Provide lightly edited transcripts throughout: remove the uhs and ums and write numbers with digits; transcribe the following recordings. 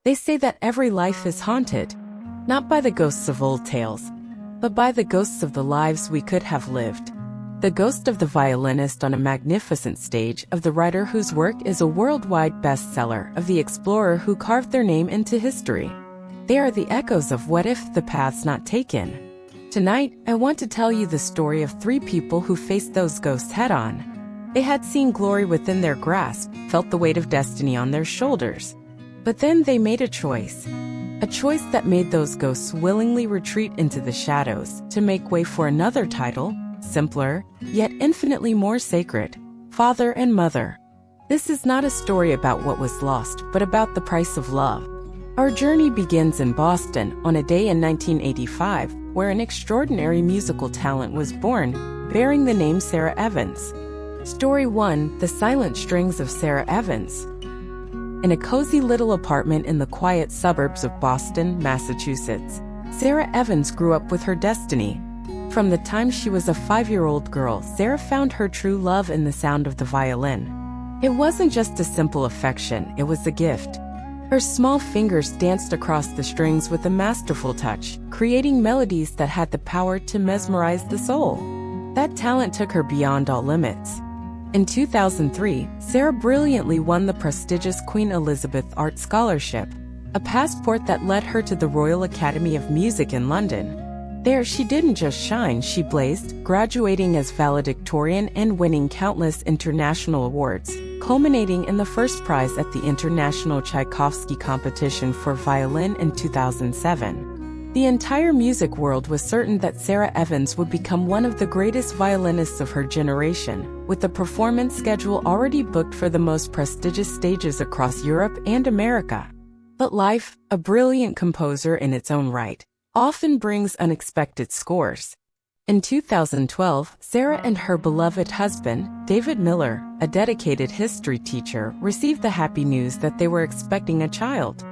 They say that every life is haunted, not by the ghosts of old tales, but by the ghosts of the lives we could have lived. The ghost of the violinist on a magnificent stage, of the writer whose work is a worldwide bestseller, of the explorer who carved their name into history. They are the echoes of what if the paths not taken. Tonight, I want to tell you the story of three people who faced those ghosts head-on. They had seen glory within their grasp, felt the weight of destiny on their shoulders. But then they made a choice that made those ghosts willingly retreat into the shadows to make way for another title, simpler, yet infinitely more sacred: Father and Mother. This is not a story about what was lost, but about the price of love. Our journey begins in Boston on a day in 1985, where an extraordinary musical talent was born, bearing the name Sara Evans. Story 1: The Silent Strings of Sara Evans. In a cozy little apartment in the quiet suburbs of Boston, Massachusetts, Sara Evans grew up with her destiny. From the time she was a 5-year-old girl, Sara found her true love in the sound of the violin. It wasn't just a simple affection, it was a gift. Her small fingers danced across the strings with a masterful touch, creating melodies that had the power to mesmerize the soul. That talent took her beyond all limits. In 2003, Sara brilliantly won the prestigious Queen Elizabeth Art Scholarship, a passport that led her to the Royal Academy of Music in London. There, she didn't just shine, she blazed, graduating as valedictorian and winning countless international awards, culminating in the first prize at the International Tchaikovsky Competition for Violin in 2007. The entire music world was certain that Sara Evans would become one of the greatest violinists of her generation, with a performance schedule already booked for the most prestigious stages across Europe and America. But life, a brilliant composer in its own right, often brings unexpected scores. In 2012, Sara and her beloved husband, David Miller, a dedicated history teacher, received the happy news that they were expecting a child.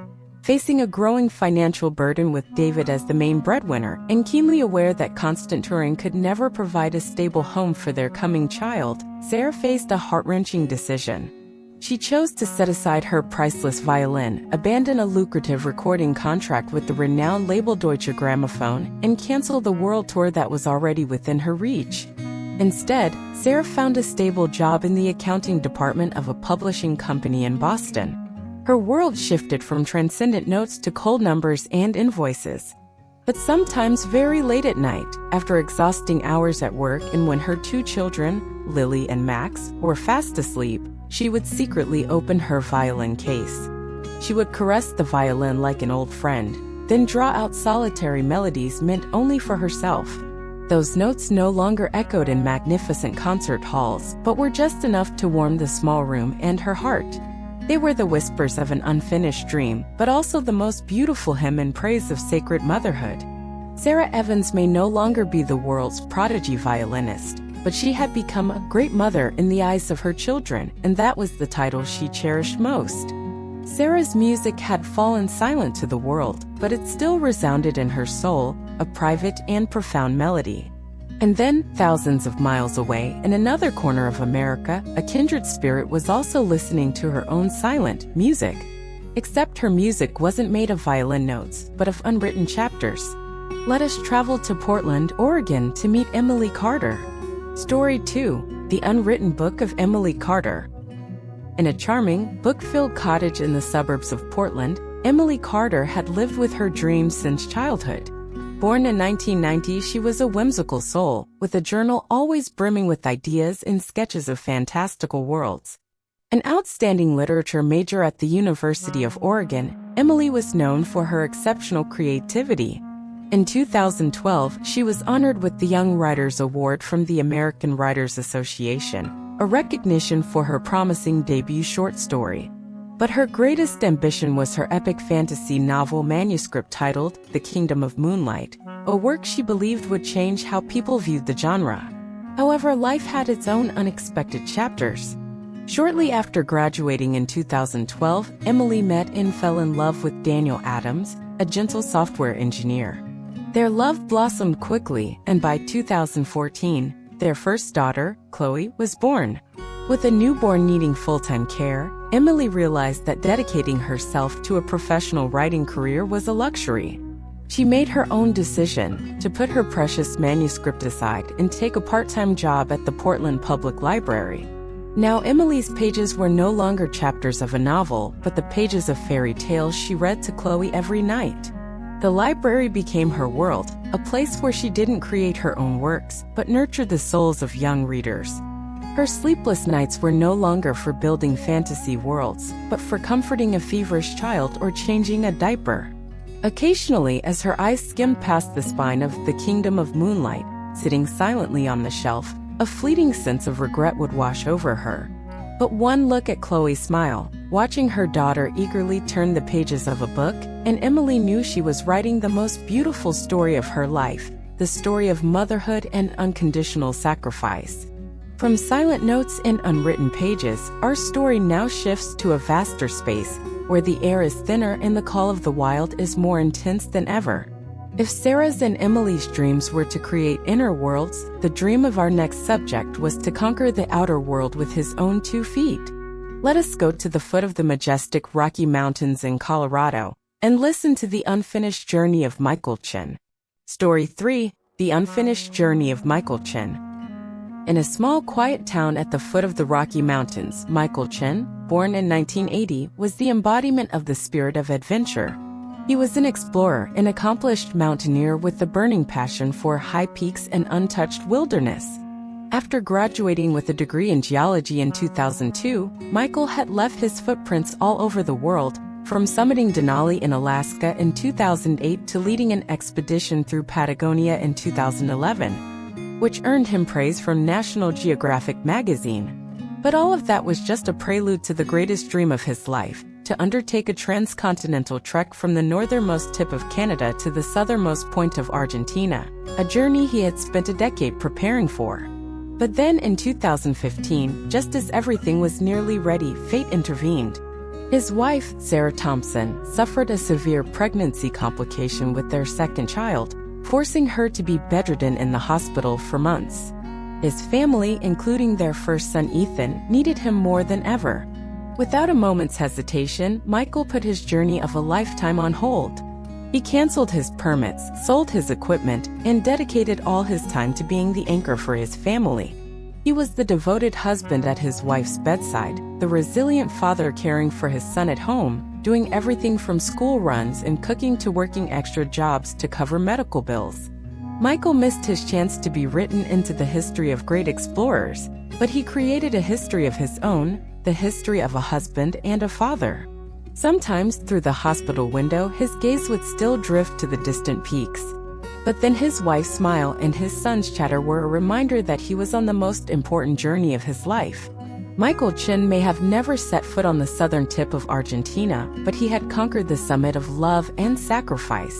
Facing a growing financial burden with David as the main breadwinner, and keenly aware that constant touring could never provide a stable home for their coming child, Sara faced a heart-wrenching decision. She chose to set aside her priceless violin, abandon a lucrative recording contract with the renowned label Deutsche Grammophon, and cancel the world tour that was already within her reach. Instead, Sara found a stable job in the accounting department of a publishing company in Boston. Her world shifted from transcendent notes to cold numbers and invoices. But sometimes very late at night, after exhausting hours at work and when her 2 children, Lily and Max, were fast asleep, she would secretly open her violin case. She would caress the violin like an old friend, then draw out solitary melodies meant only for herself. Those notes no longer echoed in magnificent concert halls, but were just enough to warm the small room and her heart. They were the whispers of an unfinished dream, but also the most beautiful hymn in praise of sacred motherhood. Sara Evans may no longer be the world's prodigy violinist, but she had become a great mother in the eyes of her children, and that was the title she cherished most. Sara's music had fallen silent to the world, but it still resounded in her soul, a private and profound melody. And then, thousands of miles away, in another corner of America, a kindred spirit was also listening to her own silent music. Except her music wasn't made of violin notes, but of unwritten chapters. Let us travel to Portland, Oregon to meet Emily Carter. Story 2: The Unwritten Book of Emily Carter. In a charming, book-filled cottage in the suburbs of Portland, Emily Carter had lived with her dreams since childhood. Born in 1990, she was a whimsical soul, with a journal always brimming with ideas and sketches of fantastical worlds. An outstanding literature major at the University of Oregon, Emily was known for her exceptional creativity. In 2012, she was honored with the Young Writers Award from the American Writers Association, a recognition for her promising debut short story. But her greatest ambition was her epic fantasy novel manuscript titled The Kingdom of Moonlight, a work she believed would change how people viewed the genre. However, life had its own unexpected chapters. Shortly after graduating in 2012, Emily met and fell in love with Daniel Adams, a gentle software engineer. Their love blossomed quickly, and by 2014, their first daughter, Chloe, was born. With a newborn needing full-time care, Emily realized that dedicating herself to a professional writing career was a luxury. She made her own decision to put her precious manuscript aside and take a part-time job at the Portland Public Library. Now Emily's pages were no longer chapters of a novel, but the pages of fairy tales she read to Chloe every night. The library became her world, a place where she didn't create her own works, but nurtured the souls of young readers. Her sleepless nights were no longer for building fantasy worlds, but for comforting a feverish child or changing a diaper. Occasionally, as her eyes skimmed past the spine of the Kingdom of Moonlight, sitting silently on the shelf, a fleeting sense of regret would wash over her. But one look at Chloe's smile, watching her daughter eagerly turn the pages of a book, and Emily knew she was writing the most beautiful story of her life, the story of motherhood and unconditional sacrifice. From silent notes and unwritten pages, our story now shifts to a vaster space, where the air is thinner and the call of the wild is more intense than ever. If Sarah's and Emily's dreams were to create inner worlds, the dream of our next subject was to conquer the outer world with his own 2 feet. Let us go to the foot of the majestic Rocky Mountains in Colorado and listen to the unfinished journey of Michael Chin. Story 3: The Unfinished Journey of Michael Chin. In a small, quiet town at the foot of the Rocky Mountains, Michael Chin, born in 1980, was the embodiment of the spirit of adventure. He was an explorer, an accomplished mountaineer with a burning passion for high peaks and untouched wilderness. After graduating with a degree in geology in 2002, Michael had left his footprints all over the world, from summiting Denali in Alaska in 2008 to leading an expedition through Patagonia in 2011. Which earned him praise from National Geographic magazine. But all of that was just a prelude to the greatest dream of his life, to undertake a transcontinental trek from the northernmost tip of Canada to the southernmost point of Argentina, a journey he had spent a decade preparing for. But then in 2015, just as everything was nearly ready, fate intervened. His wife, Sarah Thompson, suffered a severe pregnancy complication with their second child, forcing her to be bedridden in the hospital for months. His family, including their first son Ethan, needed him more than ever. Without a moment's hesitation, Michael put his journey of a lifetime on hold. He canceled his permits, sold his equipment, and dedicated all his time to being the anchor for his family. He was the devoted husband at his wife's bedside, the resilient father caring for his son at home, doing everything from school runs and cooking to working extra jobs to cover medical bills. Michael missed his chance to be written into the history of great explorers, but he created a history of his own, the history of a husband and a father. Sometimes, through the hospital window, his gaze would still drift to the distant peaks. But then his wife's smile and his son's chatter were a reminder that he was on the most important journey of his life. Michael Chin may have never set foot on the southern tip of Argentina, but he had conquered the summit of love and sacrifice.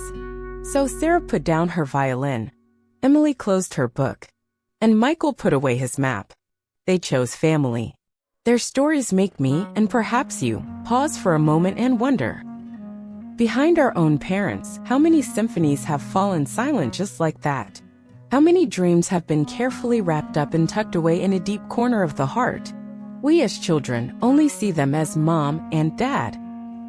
So Sarah put down her violin. Emily closed her book. And Michael put away his map. They chose family. Their stories make me, and perhaps you, pause for a moment and wonder. Behind our own parents, how many symphonies have fallen silent just like that? How many dreams have been carefully wrapped up and tucked away in a deep corner of the heart? We as children only see them as mom and dad.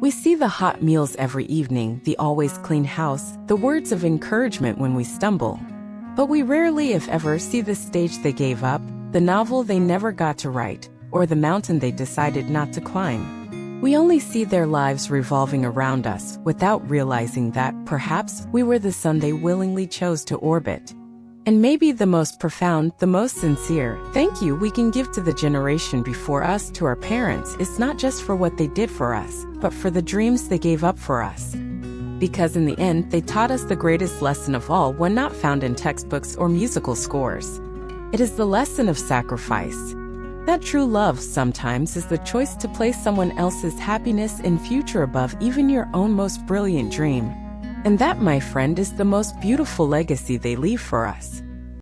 We see the hot meals every evening, the always clean house, the words of encouragement when we stumble. But we rarely, if ever, see the stage they gave up, the novel they never got to write, or the mountain they decided not to climb. We only see their lives revolving around us, without realizing that, perhaps, we were the sun they willingly chose to orbit. And maybe the most profound, the most sincere thank you we can give to the generation before us, to our parents, is not just for what they did for us, but for the dreams they gave up for us. Because in the end, they taught us the greatest lesson of all, one not found in textbooks or musical scores. It is the lesson of sacrifice. That true love sometimes is the choice to place someone else's happiness and future above even your own most brilliant dream. And that, my friend, is the most beautiful legacy they leave for us.